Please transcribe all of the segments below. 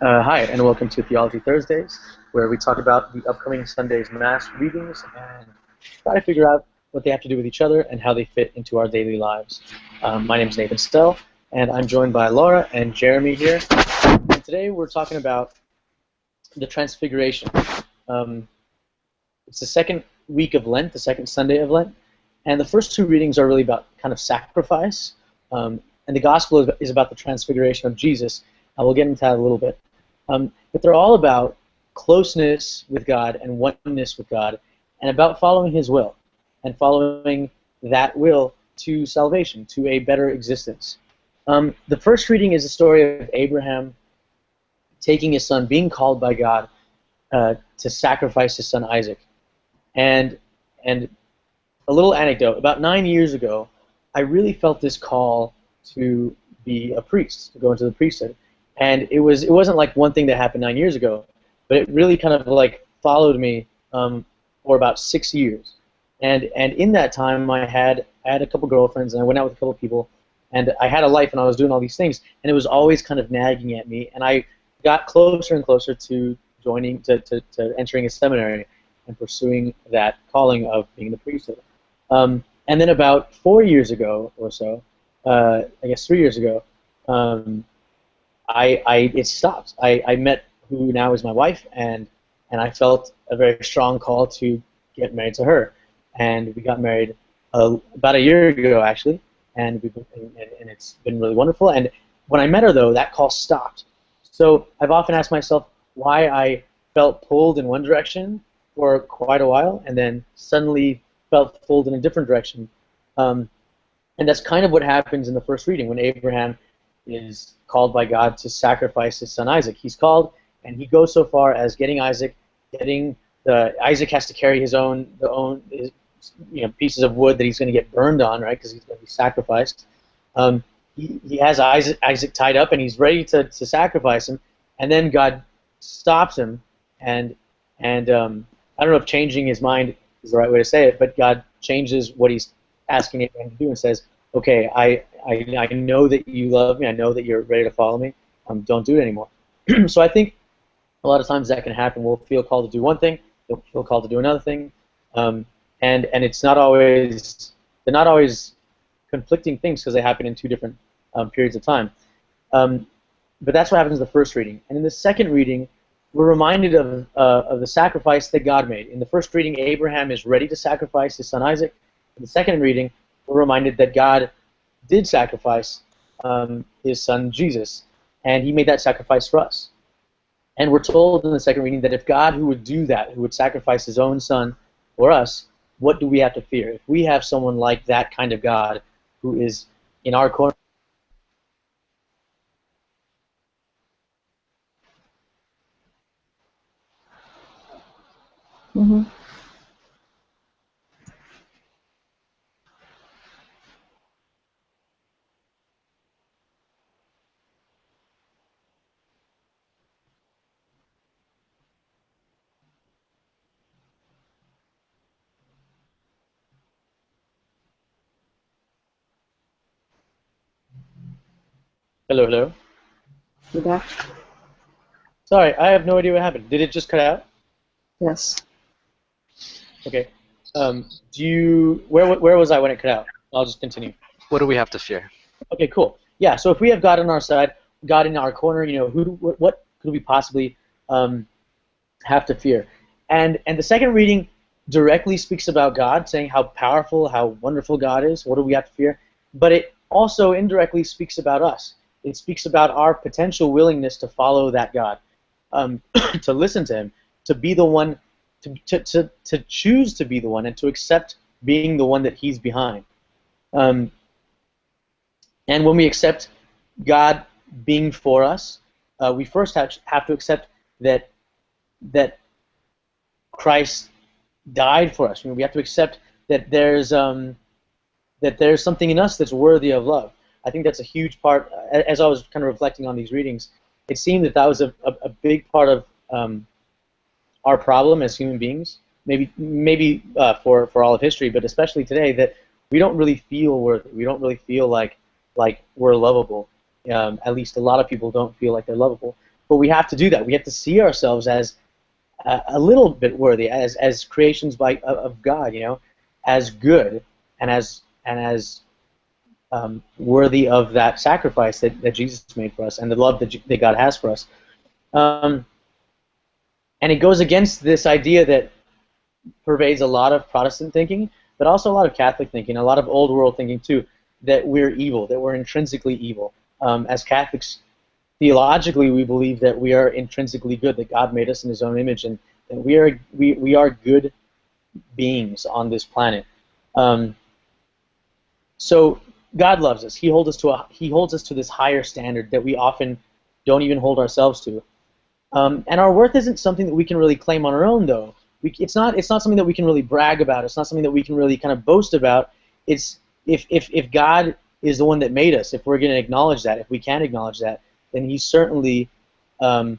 Hi, and welcome to Theology Thursdays, where we talk about the upcoming Sunday's Mass readings and try to figure out what they have to do with each other and how they fit into our daily lives. My name is Nathan Stell, and I'm joined by Laura and Jeremy here. And today we're talking about the Transfiguration. It's the second week of Lent, the second Sunday of Lent, and the first two readings are really about kind of sacrifice, and the Gospel is about the Transfiguration of Jesus. We'll get into that a little bit. But they're all about closeness with God and oneness with God, and about following His will, and following that will to salvation, to a better existence. The first reading is the story of Abraham taking his son, being called by God to sacrifice his son Isaac. And a little anecdote, about 9 years ago, I really felt this call to be a priest, to go into the priesthood. And it wasn't like one thing that happened 9 years ago, but it really kind of like followed me for about 6 years. And in that time, I had a couple girlfriends, and I went out with a couple people, and I had a life, and I was doing all these things, and it was always kind of nagging at me. And I got closer and closer to joining, to entering a seminary and pursuing that calling of being the priesthood. And then about 4 years ago or so, I guess 3 years ago, it stopped. I met who now is my wife, and I felt a very strong call to get married to her, and we got married about a year ago actually, and it's been really wonderful. And when I met her though, that call stopped. So I've often asked myself why I felt pulled in one direction for quite a while, and then suddenly felt pulled in a different direction. And that's kind of what happens in the first reading when Abraham is called by God to sacrifice his son Isaac. He's called, and he goes so far as Isaac has to carry his pieces of wood that he's going to get burned on, right? Because he's going to be sacrificed. He has Isaac tied up, and he's ready to sacrifice him, and then God stops him, and I don't know if changing his mind is the right way to say it, but God changes what he's asking Abraham to do and says, okay, I know that you love me. I know that you're ready to follow me. Don't do it anymore. So I think a lot of times that can happen. We'll feel called to do one thing. We'll feel called to do another thing. And it's not always, they're not always conflicting things because they happen in two different periods of time. But that's what happens in the first reading. And in the second reading, we're reminded of the sacrifice that God made. In the first reading, Abraham is ready to sacrifice his son Isaac. In the second reading, we're reminded that God did sacrifice his son Jesus, and he made that sacrifice for us. And we're told in the second reading that if God who would do that, who would sacrifice his own son for us, what do we have to fear? If we have someone like that kind of God who is in our corner, Mm-hmm. hello, hello. You back? Sorry, I have no idea what happened. Did it just cut out? Yes. Okay. Where was I when it cut out? I'll just continue. What do we have to fear? Okay, cool. Yeah, so if we have God on our side, God in our corner, what could we possibly have to fear? And the second reading directly speaks about God, saying how powerful, how wonderful God is. What do we have to fear? But it also indirectly speaks about us. It speaks about our potential willingness to follow that God, to listen to Him, to be the one, to choose to be the one, and to accept being the one that He's behind. And when we accept God being for us, we first have to accept that Christ died for us. We have to accept that there's something in us that's worthy of love. I think that's a huge part. As I was kind of reflecting on these readings, it seemed that was a big part of our problem as human beings. Maybe for all of history, but especially today, that we don't really feel worthy. We don't really feel like we're lovable. At least a lot of people don't feel like they're lovable. but we have to do that. We have to see ourselves as a little bit worthy, as creations of God, as good and as worthy of that sacrifice that Jesus made for us and the love that God has for us. Um, and it goes against this idea that pervades a lot of Protestant thinking, but also a lot of Catholic thinking, a lot of old world thinking too, that we're evil, that we're intrinsically evil. As Catholics, theologically, we believe that we are intrinsically good, that God made us in His own image, and that we are good beings on this planet. So God loves us. He holds us to this higher standard that we often don't even hold ourselves to. And our worth isn't something that we can really claim on our own, though. It's not something that we can really brag about. It's not something that we can really kind of boast about. It's if God is the one that made us, if we're going to acknowledge that, if we can acknowledge that, then He's certainly to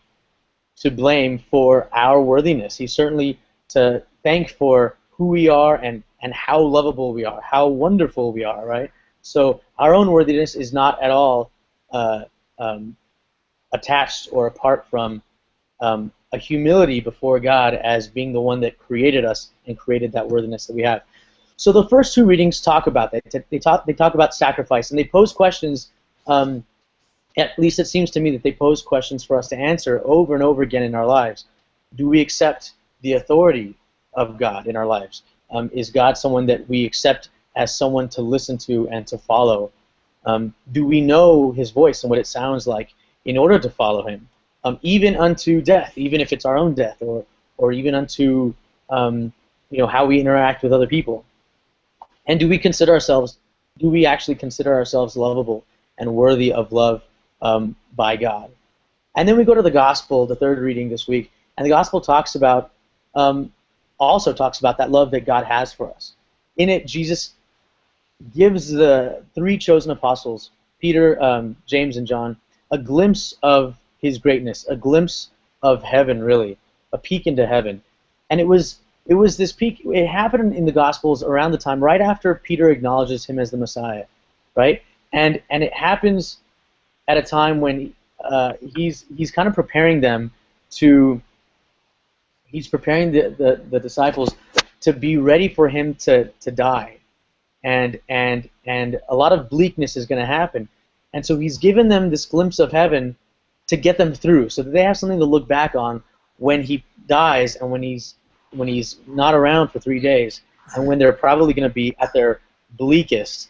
blame for our worthiness. He's certainly to thank for who we are and how lovable we are, how wonderful we are, right? So our own worthiness is not at all attached or apart from a humility before God as being the one that created us and created that worthiness that we have. So the first two readings talk about that. They talk about sacrifice, and they pose questions. At least it seems to me that they pose questions for us to answer over and over again in our lives. Do we accept the authority of God in our lives? Is God someone that we accept as someone to listen to and to follow? Do we know His voice and what it sounds like in order to follow Him? Even unto death, even if it's our own death, or even unto how we interact with other people. And do we actually consider ourselves lovable and worthy of love by God? And then we go to the gospel, the third reading this week, and the gospel also talks about that love that God has for us. In it, Jesus gives the three chosen apostles, Peter, James, and John, a glimpse of His greatness, a glimpse of heaven, really, a peek into heaven. And it was this peek. It happened in the Gospels around the time right after Peter acknowledges Him as the Messiah, right? And it happens at a time when he's kind of preparing them to. He's preparing the disciples to be ready for Him to die, and a lot of bleakness is going to happen, and so He's given them this glimpse of heaven to get them through, so that they have something to look back on when He dies and when he's not around for 3 days, and when they're probably going to be at their bleakest,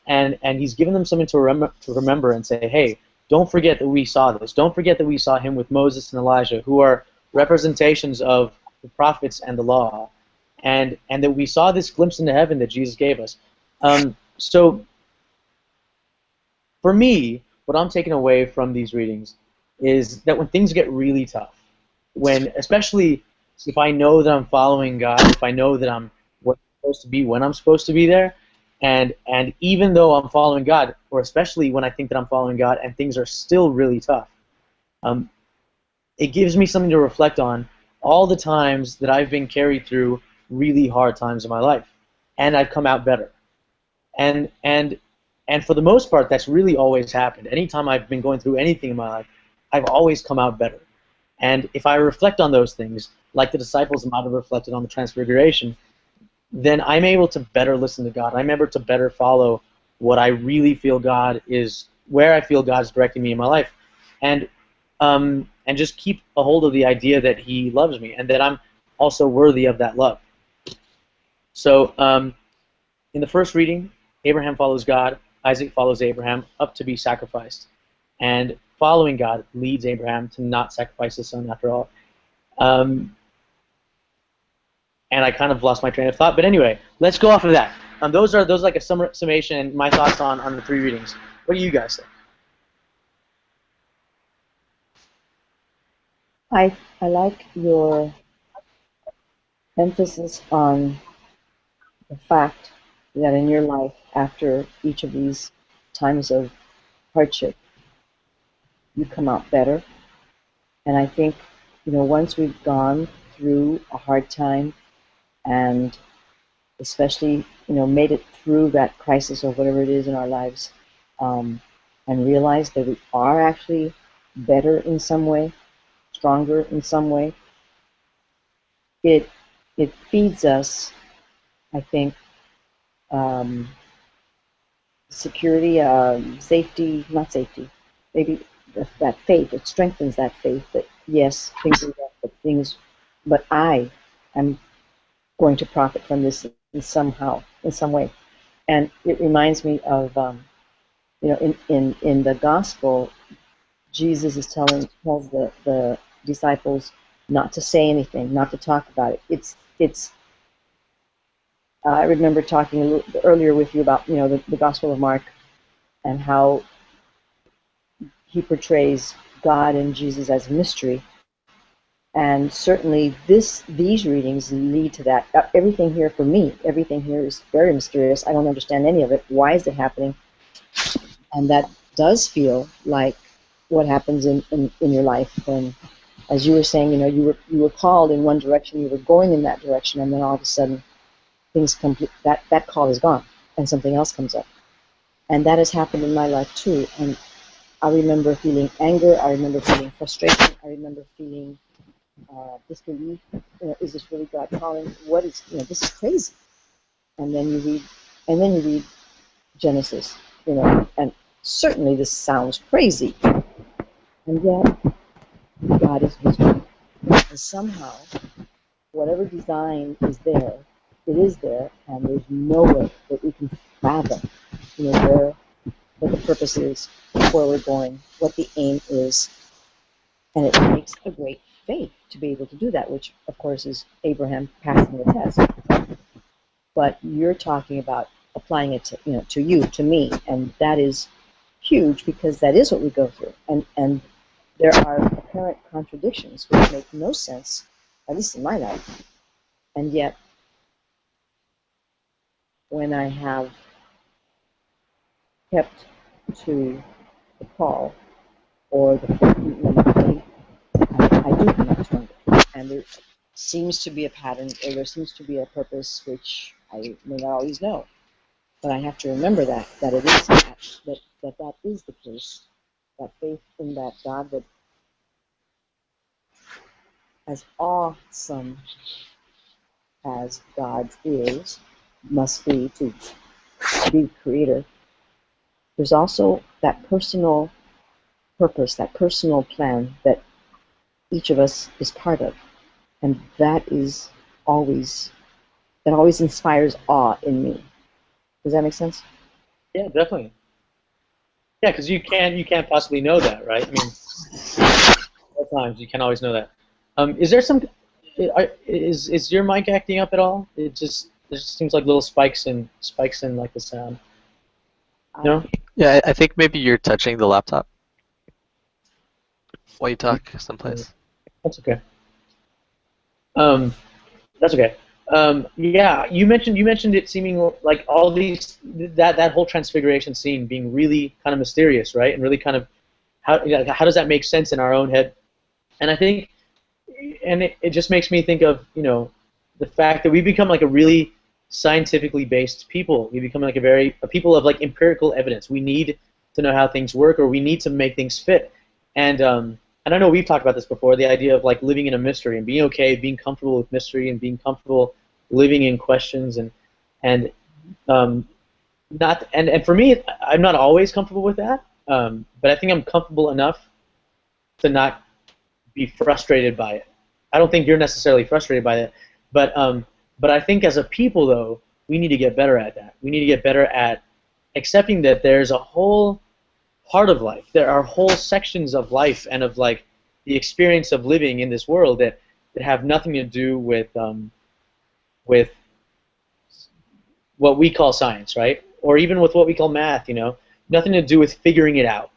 and He's given them something to remember and say, hey, don't forget that we saw this. Don't forget that we saw Him with Moses and Elijah, who are representations of the prophets and the law, and that we saw this glimpse into heaven that Jesus gave us. So for me, what I'm taking away from these readings is that when things get really tough, especially if I know that I'm following God, if I know that I'm where I'm supposed to be when I'm supposed to be there, and even though I'm following God, or especially when I think that I'm following God and things are still really tough, it gives me something to reflect on all the times that I've been carried through really hard times in my life, and I've come out better. And for the most part, that's really always happened. Anytime I've been going through anything in my life, I've always come out better. And if I reflect on those things, like the disciples might have reflected on the Transfiguration, then I'm able to better listen to God. I'm able to better follow what I really feel God is, where I feel God's directing me in my life, and just keep a hold of the idea that He loves me and that I'm also worthy of that love. So in the first reading, Abraham follows God, Isaac follows Abraham up to be sacrificed, and following God leads Abraham to not sacrifice his son after all. And I kind of lost my train of thought, but anyway, let's go off of that. Those are like a summation and my thoughts on the three readings. What do you guys think? I like your emphasis on the fact that in your life, after each of these times of hardship, you come out better. And I think, once we've gone through a hard time and especially, made it through that crisis or whatever it is in our lives, and realized that we are actually better in some way, stronger in some way. It feeds us, I think, um, security, safety, not safety, maybe that faith. It strengthens that faith that yes, things are rough, but I am going to profit from this in some way. And it reminds me of, in the gospel, Jesus tells the disciples not to say anything, not to talk about it. It's I remember talking a little earlier with you about the Gospel of Mark and how he portrays God and Jesus as a mystery. And certainly these readings lead to that. Everything here for me, everything here is very mysterious. I don't understand any of it. Why is it happening? And that does feel like what happens in your life when, as you were saying, you were called in one direction, you were going in that direction, and then all of a sudden that call is gone and something else comes up. And that has happened in my life too. And I remember feeling anger, I remember feeling frustration, I remember feeling disbelief. Is this really God calling? What is, this is crazy. And then you read Genesis, and certainly this sounds crazy. And yet, God is mystery. And somehow, whatever design is there, it is there, and there's no way that we can fathom, what the purpose is, where we're going, what the aim is. And it takes a great faith to be able to do that, which, of course, is Abraham passing the test. But you're talking about applying it to me, and that is huge because that is what we go through. And there are apparent contradictions which make no sense, at least in my life. And yet, when I have kept to the call or the faith, I do come out stronger. And there seems to be a pattern, or there seems to be a purpose which I may not always know. But I have to remember that it is that is the case. That faith in that God that, as awesome as God is, must be to be creator. There's also that personal purpose, that personal plan that each of us is part of, and that always inspires awe in me. Does that make sense? Yeah, definitely. Yeah, because you can't possibly know that, right? I mean, at times you can't always know that. Is there some? Is your mic acting up at all? It just seems like little spikes in like the sound. No. Yeah, I think maybe you're touching the laptop while you talk someplace. That's okay. That's okay. Yeah, you mentioned it seeming like all these that whole transfiguration scene being really kind of mysterious, right? And really kind of how does that make sense in our own head? And I think, and it just makes me think of the fact that we become like a really scientifically based people. We become like a people of like empirical evidence. We need to know how things work, or we need to make things fit. And I know we've talked about this before, the idea of like living in a mystery and being okay, being comfortable with mystery and being comfortable living in questions and not and for me, I'm not always comfortable with that, but I think I'm comfortable enough to not be frustrated by it. I don't think you're necessarily frustrated by it, but I think as a people though, we need to get better at that. We need to get better at accepting that there's a whole part of life. There are whole sections of life and of like the experience of living in this world that have nothing to do with what we call science, right? Or even with what we call math. Nothing to do with figuring it out.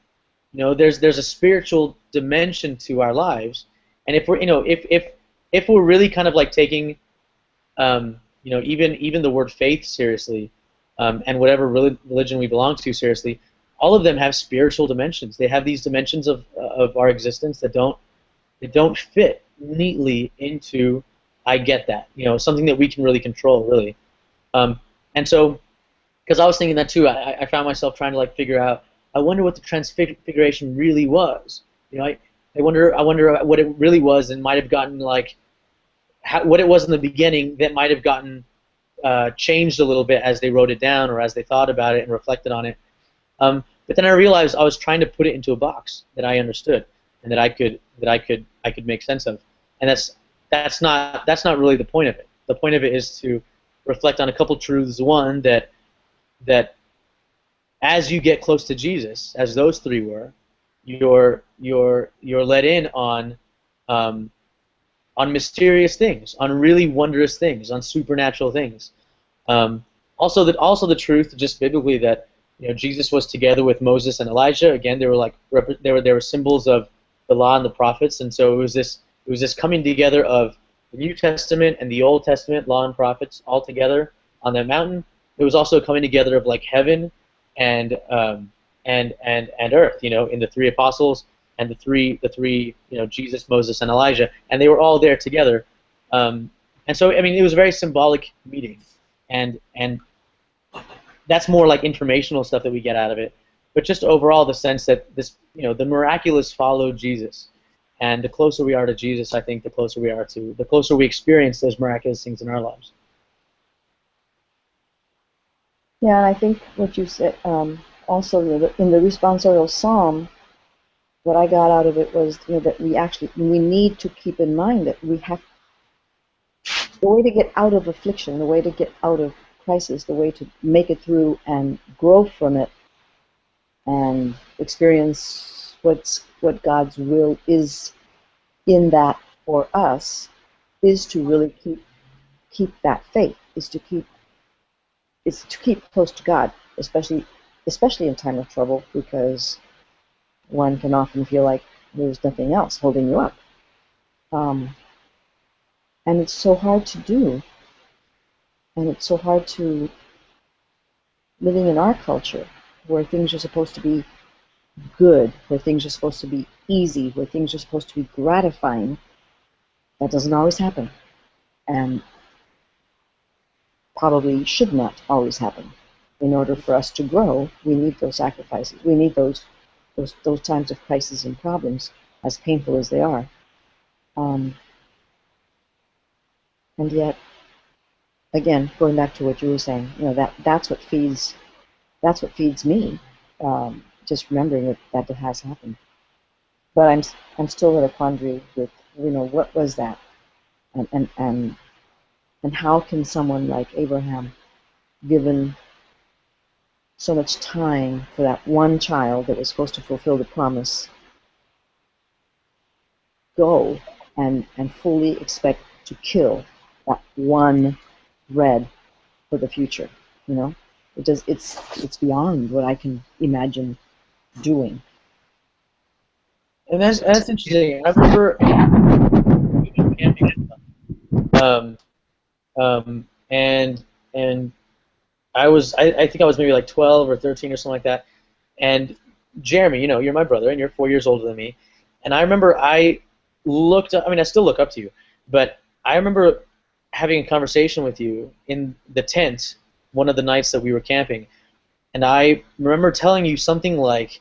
There's a spiritual dimension to our lives, and if we're if we're really kind of like taking even the word faith seriously, and whatever religion we belong to seriously, all of them have spiritual dimensions. They have these dimensions of our existence that don't fit neatly into I get that, something that we can really control, really. And so, because I was thinking that too, I found myself trying to like figure out, I wonder what the Transfiguration really was. I wonder what it really was, and might have gotten like what it was in the beginning that might have gotten changed a little bit as they wrote it down or as they thought about it and reflected on it. But then I realized I was trying to put it into a box that I understood and that I could make sense of, and that's not really the point of it. The point of it is to reflect on a couple truths. One, that as you get close to Jesus, as those three were, you're let in on mysterious things, on really wondrous things, on supernatural things. Also the truth, just biblically, that Jesus was together with Moses and Elijah. Again, they were like they were symbols of the law and the prophets, and so it was this coming together of the New Testament and the Old Testament, law and prophets, all together on that mountain. It was also coming together of like heaven and earth, in the three apostles and the three Jesus, Moses, and Elijah, and they were all there together. And so I mean, it was a very symbolic meeting, and that's more like informational stuff that we get out of it. But just overall, the sense that the miraculous followed Jesus, and the closer we are to Jesus, I think the closer we experience those miraculous things in our lives. Yeah, and I think what you said, also in the responsorial psalm, what I got out of it was that we need to keep in mind that we have the way to get out of affliction, the way to get out of crisis, the way to make it through and grow from it and experience what God's will is in that for us, is to really keep that faith, is to keep close to God, especially in time of trouble, because one can often feel like there's nothing else holding you up. And it's so hard to do. And it's so hard to, living in our culture, where things are supposed to be good, where things are supposed to be easy, where things are supposed to be gratifying, that doesn't always happen. And probably should not always happen. In order for us to grow, we need those sacrifices. We need those times of crisis and problems, as painful as they are. And yet, again, going back to what you were saying, that's what feeds me. Just remembering that it has happened. But I'm still at a quandary with what was that, and how can someone like Abraham, given so much time for that one child that was supposed to fulfill the promise, go and fully expect to kill that one thread for the future? It's beyond what I can imagine doing. And that's interesting. I remember camping, and I think I was maybe like 12 or 13 or something like that. And Jeremy, you're my brother, and you're 4 years older than me. And I remember I still look up to you, but I remember having a conversation with you in the tent one of the nights that we were camping, and I remember telling you something like,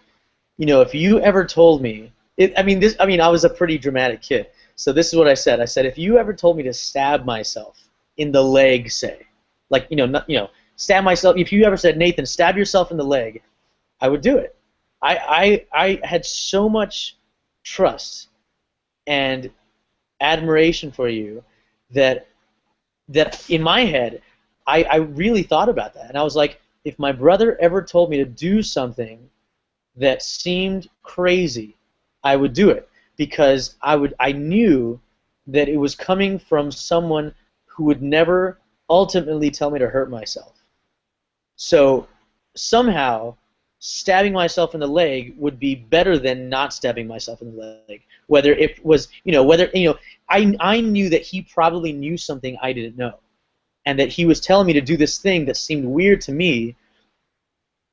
if you ever told me, I was a pretty dramatic kid, so this is what I said. I said, if you ever told me to stab myself in the leg, say, like, stab myself, if you ever said, Nathan, stab yourself in the leg, I would do it. I had so much trust and admiration for you that in my head, I really thought about that. And I was like, if my brother ever told me to do something that seemed crazy, I would do it, because I knew that it was coming from someone who would never ultimately tell me to hurt myself. So somehow stabbing myself in the leg would be better than not stabbing myself in the leg. Whether it was, I knew that he probably knew something I didn't know, and that he was telling me to do this thing that seemed weird to me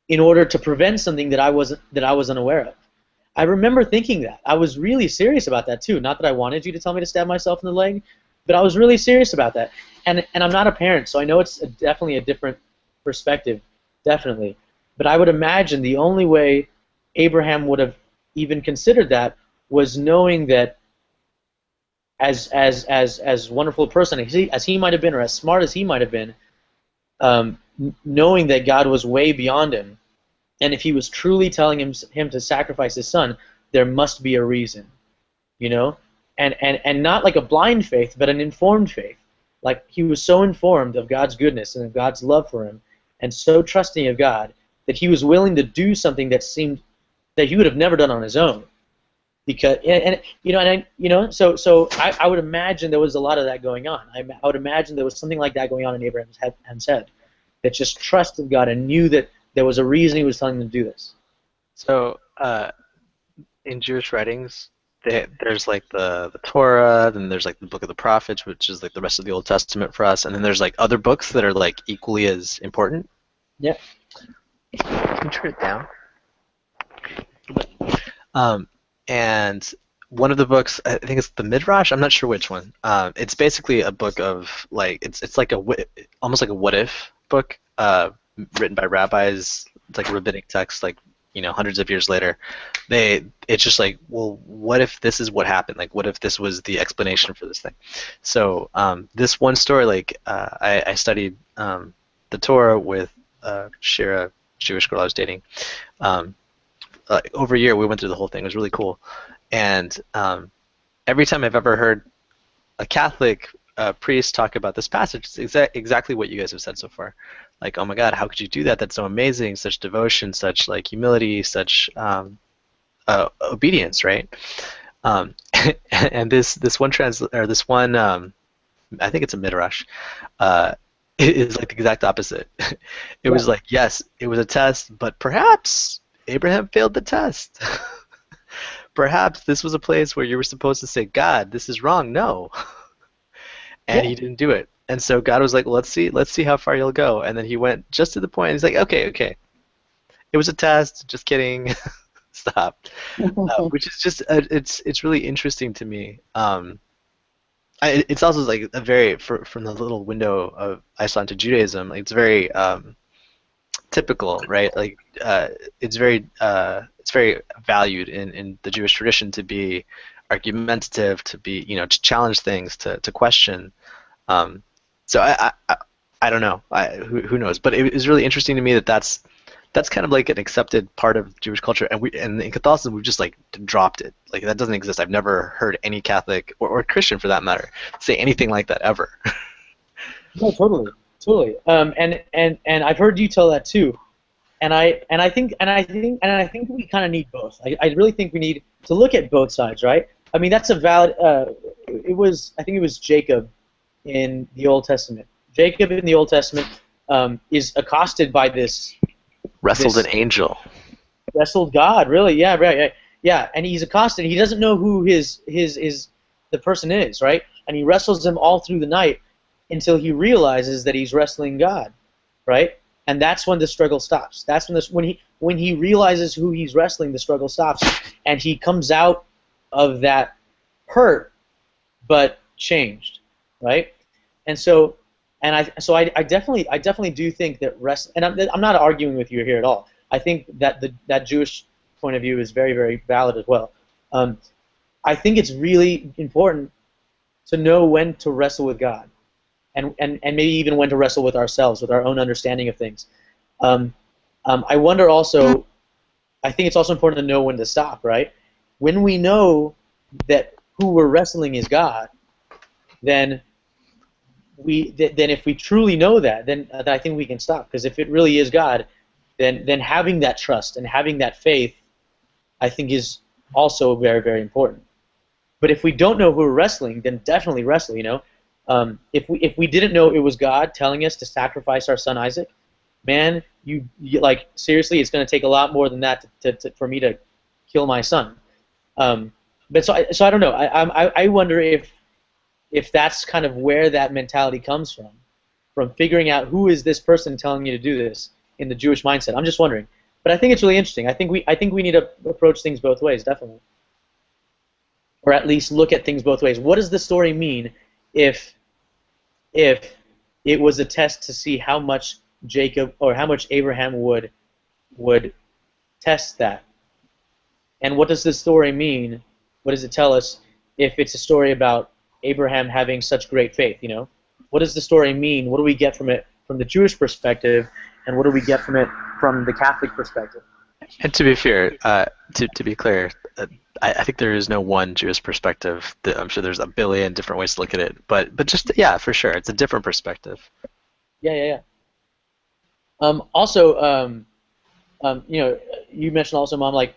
in order to prevent something that I wasn't aware of. I remember thinking that. I was really serious about that too. Not that I wanted you to tell me to stab myself in the leg, but I was really serious about that. And I'm not a parent, so I know it's definitely a different perspective, definitely. But I would imagine the only way Abraham would have even considered that was knowing that as wonderful a person as he might have been, or as smart as he might have been, knowing that God was way beyond him, and if he was truly telling him to sacrifice his son, there must be a reason, you know, and not like a blind faith, but an informed faith. Like he was so informed of God's goodness and of God's love for him, and so trusting of God that he was willing to do something that seemed that he would have never done on his own. Because so I would imagine there was a lot of that going on. I would imagine there was something like that going on in Abraham's head, that just trusted God and knew that there was a reason he was telling them to do this. So in Jewish writings, there's like the Torah, then there's like the Book of the Prophets, which is like the rest of the Old Testament for us, and then there's like other books that are like equally as important. Yeah. Can you turn it down? And one of the books, I think it's the Midrash. I'm not sure which one. It's basically a book of like it's like almost like a what if book, written by rabbis. It's like a rabbinic text, like hundreds of years later. It's just like, well, what if this is what happened? Like, what if this was the explanation for this thing? So this one story, like I studied the Torah with Shira, Jewish girl I was dating. Over a year, we went through the whole thing. It was really cool. And every time I've ever heard a Catholic priest talk about this passage, it's exactly what you guys have said so far. Like, oh my God, how could you do that? That's so amazing. Such devotion, such like humility, such obedience, right? And this one I think it's a midrash, is like the exact opposite. It was like, yes, it was a test, but perhaps Abraham failed the test. Perhaps this was a place where you were supposed to say, God, this is wrong. No. And he didn't do it. And so God was like, let's see how far you'll go. And then he went just to the point. He's like, okay. It was a test. Just kidding. Stop. Which is just, it's really interesting to me. It's also like a very, from the little window of Islam to Judaism, like it's very typical, right? Like it's very valued in the Jewish tradition to be argumentative, to be to challenge things, to question. So I don't know, who knows? But it was really interesting to me that's kind of like an accepted part of Jewish culture, and in Catholicism we've just like dropped it. Like that doesn't exist. I've never heard any Catholic or Christian for that matter say anything like that ever. No, totally. And I've heard you tell that too, and I think we kind of need both. I really think we need to look at both sides, right? I mean, that's a valid. I think it was Jacob in the Old Testament. Jacob in the Old Testament is accosted by this. Wrestled an angel. Wrestled God, really? Yeah, right. Yeah, and he's accosted. He doesn't know who the person is, right? And he wrestles him all through the night until he realizes that he's wrestling God, right? And that's when the struggle stops. That's when he realizes who he's wrestling, the struggle stops, and he comes out of that hurt, but changed, right? And so, I definitely do think that and I'm not arguing with you here at all. I think that that Jewish point of view is very, very valid as well. I think it's really important to know when to wrestle with God. And maybe even when to wrestle with ourselves, with our own understanding of things. I wonder also, I think it's also important to know when to stop, right? When we know that who we're wrestling is God, then if we truly know that, then I think we can stop. Because if it really is God, then having that trust and having that faith, I think is also very, very important. But if we don't know who we're wrestling, then definitely wrestle, If we didn't know it was God telling us to sacrifice our son Isaac, man, you like seriously, it's going to take a lot more than that for me to kill my son. But so I don't know. I wonder if that's kind of where that mentality comes from figuring out who is this person telling you to do this in the Jewish mindset. I'm just wondering. But I think it's really interesting. I think we need to approach things both ways, definitely, or at least look at things both ways. What does the story mean if it was a test to see how much Jacob or how much Abraham would test that? And what does this story mean what does it tell us if it's a story about Abraham having such great faith? You know, what does the story mean? What do we get from it from the Jewish perspective, and what do we get from it from the Catholic perspective? And to be fair, to be clear, I think there is no one Jewish perspective. I'm sure there's a billion different ways to look at it, but just yeah, for sure, it's a different perspective. Yeah, yeah, yeah. Also, you know, you mentioned also, Mom, like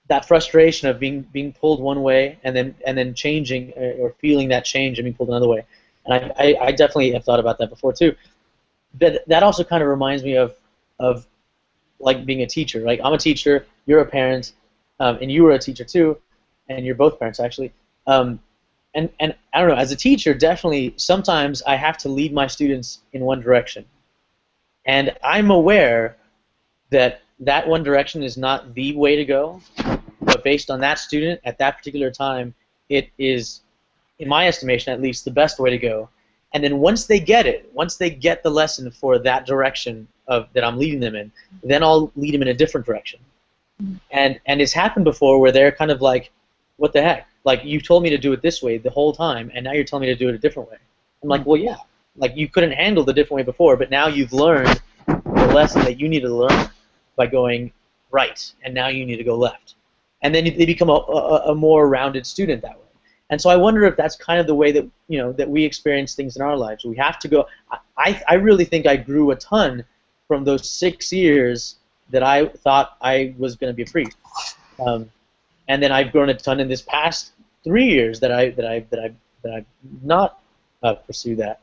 that frustration of being pulled one way and then changing or feeling that change and being pulled another way. And I definitely have thought about that before too. But that also kind of reminds me of like being a teacher. Like I'm a teacher, you're a parent, and you were a teacher too, and you're both parents actually. And I don't know, as a teacher, definitely sometimes I have to lead my students in one direction, and I'm aware that that one direction is not the way to go, but based on that student at that particular time, it is, in my estimation at least, the best way to go. And then once they get it, once they get the lesson for that direction of that I'm leading them in, then I'll lead them in a different direction. And it's happened before where they're kind of like, what the heck? Like, you told me to do it this way the whole time, and now you're telling me to do it a different way. I'm like, well, yeah. Like, you couldn't handle the different way before, but now you've learned the lesson that you need to learn by going right, and now you need to go left. And then they become a more rounded student that way. And so I wonder if that's kind of the way that, you know, that we experience things in our lives. We have to go. I really think I grew a ton from those 6 years that I thought I was going to be a priest, and then I've grown a ton in this past 3 years that I've not pursued that.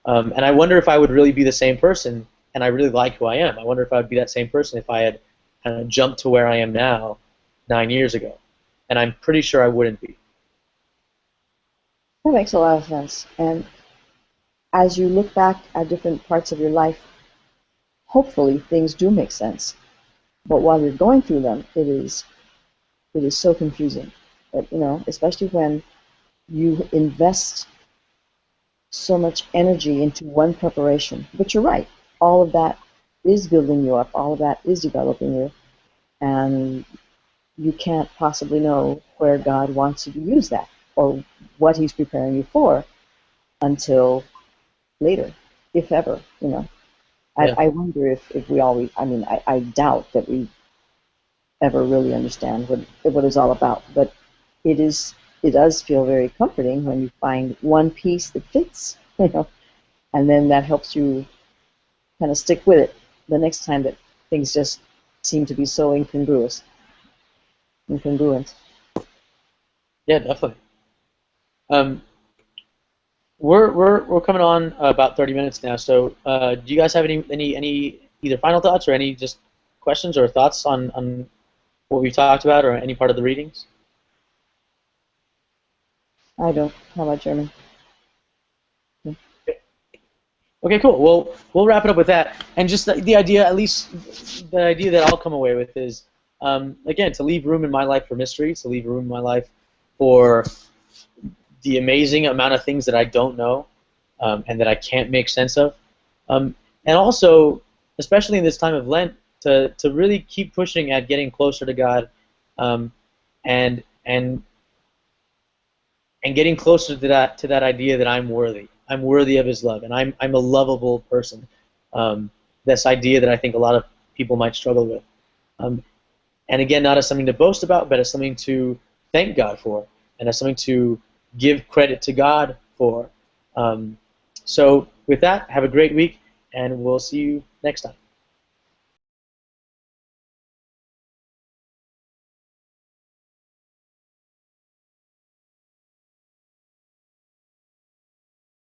And I wonder if I would really be the same person. And I really like who I am. I wonder if I would be that same person if I had kind of jumped to where I am now 9 years ago. And I'm pretty sure I wouldn't be. That makes a lot of sense. And as you look back at different parts of your life, hopefully things do make sense. But while you're going through them, it is so confusing. But, you know, especially when you invest so much energy into one preparation. But you're right. All of that is building you up. All of that is developing you. And you can't possibly know where God wants you to use that or what He's preparing you for until later, if ever, you know. Yeah. I wonder if we always, I mean, I doubt that we ever really understand what it's all about. But it does feel very comforting when you find one piece that fits, you know, and then that helps you kind of stick with it the next time that things just seem to be so incongruent. Yeah, definitely. We're coming on about 30 minutes now. So do you guys have any either final thoughts or any just questions or thoughts on what we talked about or any part of the readings? I don't. How about Jeremy? Okay, cool. Well, we'll wrap it up with that. And just the idea, at least the idea that I'll come away with is, again, to leave room in my life for mystery, to leave room in my life for the amazing amount of things that I don't know and that I can't make sense of. And also, especially in this time of Lent, to really keep pushing at getting closer to God and getting closer to that idea that I'm worthy. I'm worthy of His love, and I'm a lovable person. This idea that I think a lot of people might struggle with. And again, not as something to boast about, but as something to thank God for, and as something to give credit to God for. So with that, have a great week, and we'll see you next time.